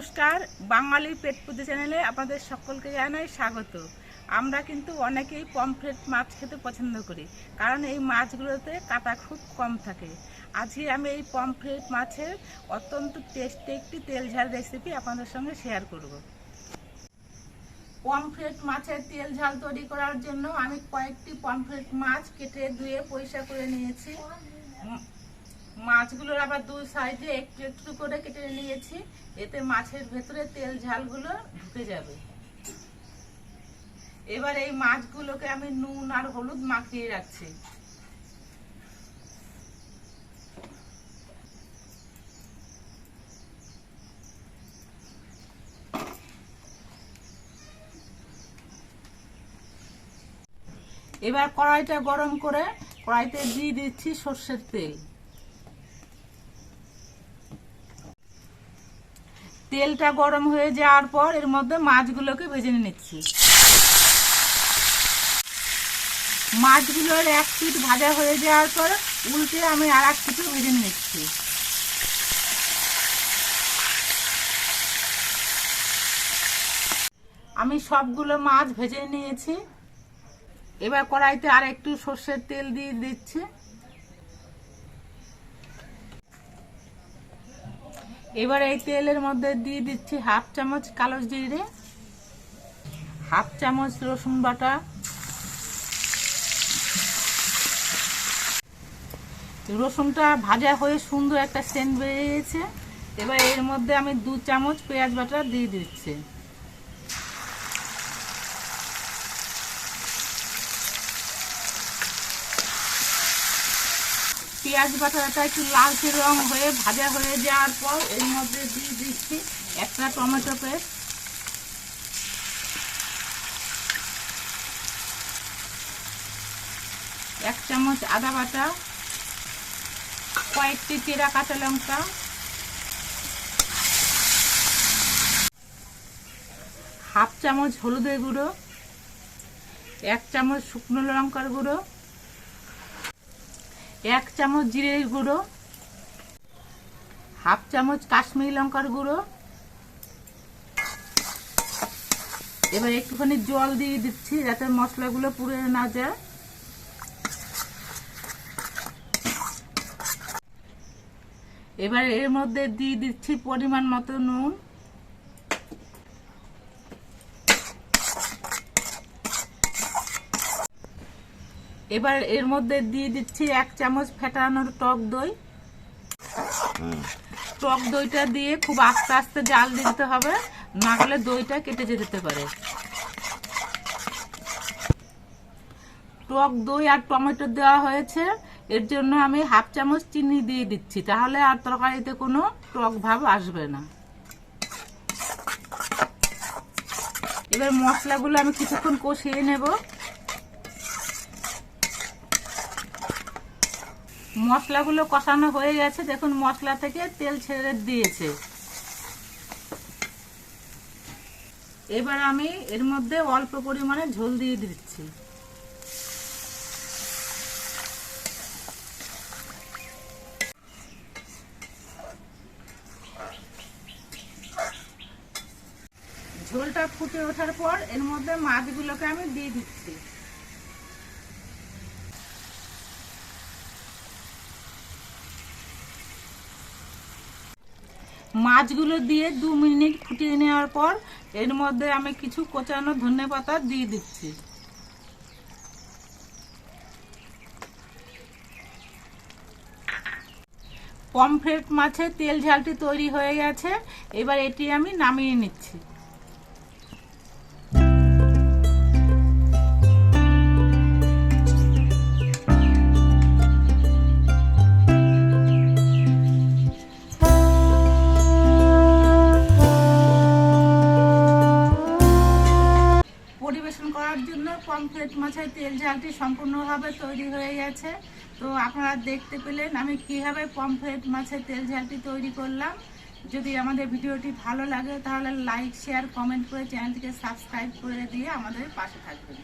নমস্কার, বাঙালি পেট পুজো চ্যানেলে আপনাদের সকলকে জানাই স্বাগত। আমরা কিন্তু অনেকেই পমফ্রেট মাছ খেতে পছন্দ করি, কারণ এই মাছগুলোতে কাঁটা খুব কম থাকে। আজকে আমি এই পমফ্রেট মাছের অত্যন্ত টেস্টি একটি তেল ঝাল রেসিপি আপনাদের সঙ্গে শেয়ার করব। পমফ্রেট মাছের তেল ঝাল তৈরি করার জন্য আমি কয়েকটি পমফ্রেট মাছ কেটে ধুয়ে পরিষ্কার করে নিয়েছি। মাছগুলোর আবার দুই সাইডে একটু একটু করে কেটে নিয়েছি, এতে মাছের ভেতরে তেল ঝালগুলো ঢুকে যাবে। এবার এই মাছগুলোকে আমি নুন আর হলুদ মাখিয়ে রাখছি। এবার কড়াইটা গরম করে কড়াইতে দিয়ে দিচ্ছি সর্ষের তেল। তেলটা গরম হয়ে যাওয়ার পর এর মধ্যে মাছগুলোকে ভেজে নিচ্ছি। মাছগুলোর এক পিঠ ভাজা হয়ে যাওয়ার পর উল্টে আমি আর এক পিঠও ভেজে নিচ্ছি। আমি সবগুলো মাছ ভেজে নিয়েছি। এবার কড়াইতে আর একটু সর্ষের তেল দিয়ে দিচ্ছি। এবার এই তেলের মধ্যে দিয়ে দিচ্ছি হাফ চামচ কালো জিরে, হাফ চামচ রসুন বাটা, রসুনটা ভাজা হয়ে সুন্দর একটা সেন্ট বেরিয়েছে। এবার এর মধ্যে আমি 2 চামচ পেঁয়াজ বাটা দিয়ে দিচ্ছি। পেঁয়াজ বাটাটা একটু লালচে রং হয়ে ভাজা হয়ে যাওয়ার পর এর মধ্যে দিয়ে দিচ্ছি একটা টমেটো পেস্ট, এক চামচ আদা বাটা, কয়েকটি চেরা কাঁচা লঙ্কা, হাফ চামচ হলুদের গুঁড়ো, 1 চামচ শুকনো লঙ্কার গুঁড়ো, 1 চামচ জিরের গুঁড়ো, হাফ চামচ কাশ্মীরি লঙ্কার গুঁড়ো। এবার একটুখানি জল দিয়ে দিচ্ছি যাতে মশলাগুলো পুড়ে না যায়। এবার এর মধ্যে দিয়ে দিচ্ছি পরিমাণ মতো নুন, এবার এর মধ্যে দিয়ে দিচ্ছি 1 চামচ ফেটানোর টক দই। টক দইটা দিয়ে খুব আস্তে আস্তে জাল দিতে হবে, না হলে দইটা কেটে যেতে পারে। টক দই আর টমেটো দেওয়া হয়েছে, এর জন্য আমি হাফ চামচ চিনি দিয়ে দিচ্ছি, তাহলে আর তরকারিতে কোনো টক ভাব আসবে না। এবার মশলাগুলো আমি কিছুক্ষণ কষিয়ে নেব। মশলাগুলো কষানো হয়ে গেছে, দেখুন মশলা থেকে তেল ছেড়ে দিয়েছে। এবার আমি এর মধ্যে অল্প পরিমাণে ঝোল দিয়ে দিচ্ছি। ঝোলটা ফুটে ওঠার পর এর মধ্যে মাছগুলোকে আমি দিয়ে দিচ্ছি। মাছগুলো দিয়ে 2 মিনিট ফুটিয়ে নেওয়ার পর এর মধ্যে আমি কিছু কোচানো ধনেপাতা দিয়ে দিচ্ছি। পমফ্রেট মাছের তেল ঝালটি তৈরি হয়ে গেছে, এবার এটি আমি নামিয়ে নিচ্ছি। পরিবেশন করার জন্য পমফ্রেট মাছের তেল ঝালটি সম্পূর্ণভাবে তৈরি হয়ে গেছে। তো আপনারা দেখতে পেলেন আমি কিভাবে পমফ্রেট মাছের তেল ঝালটি তৈরি করলাম। যদি আমাদের ভিডিওটি ভালো লাগে তাহলে লাইক, শেয়ার, কমেন্ট করে চ্যানেলটিকে সাবস্ক্রাইব করে দিয়ে আমাদের পাশে থাকবেন।